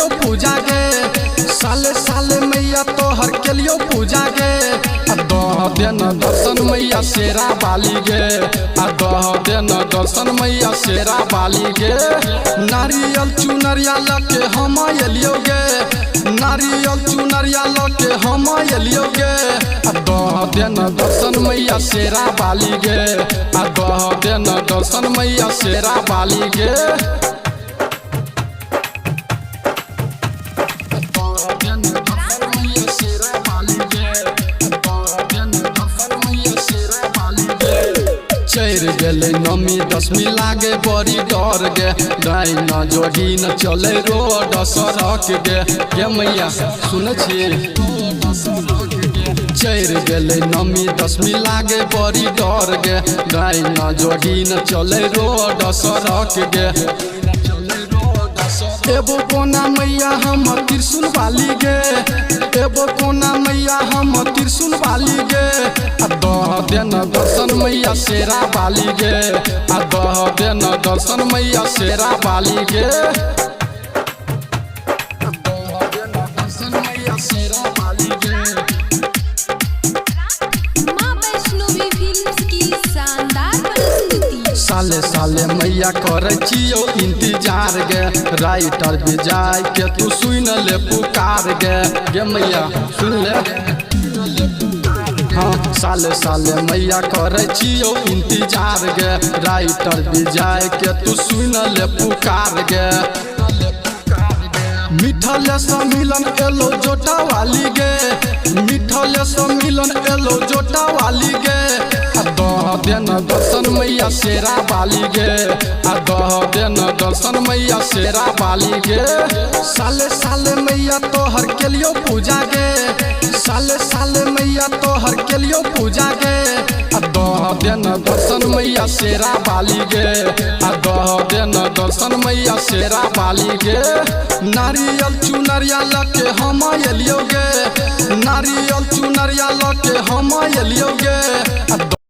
लियो पूजा गे साले साले मैया तोहर के लियो पूजा गे दह देन दर्शन मैया शेरा बाली गे दह देन दर्शन मैया शेरा बाली गे नारियल चुनरिया लके हम एलियो गे नारियल चुनरिया लके हम एलियो गे दह देन दर्शन मैया शेरा बाली गे दह देन दर्शन मैया शेरा बाली गे चढ़ गए नमी दसमी लागे बड़ी डर गे डाइन जोड़ी न चले रोड सड़क गे मैया सुन चढ़ गए नमी दसमी लागे बड़ी डर गे डाइन जोड़ी न चले रोड सड़क गे एबो कोना मैया हम त्रिशूल वाली गे एबो कोना मैया हम त्रिशूल वाली गे दह देन दर्शन मैया शेरा बाली गे दह देन दर्शन मैया शेरा बाली गे साले साले मैया करे छियो इंतजार गे राइटर विजय के तू सुन ले पुकार गे मैया सुन ले हाँ साले साले मैया करे छियो इंतजार गे राइटर विजय के तू सुन ले पुकार गे मिठल सम्मिलन एलो जोटा वाली गे मिठल सम्मिलन एलो जोटा वाली गे दह देन दर्शन मैया शेरा बाली गे दह देन दर्शन मैया शेरा बाली गे साले साले मैया तोहर के लियो पूजा गे साले साले मैया तोहर के लियो पूजा गे दह देन दर्शन मैया शेरा बाली गे दह देन दर्शन मैया शेरा बाली गे नारियल चुनरिया लके हम एलियो गे नारियल चुनरिया लके हम एलियो गे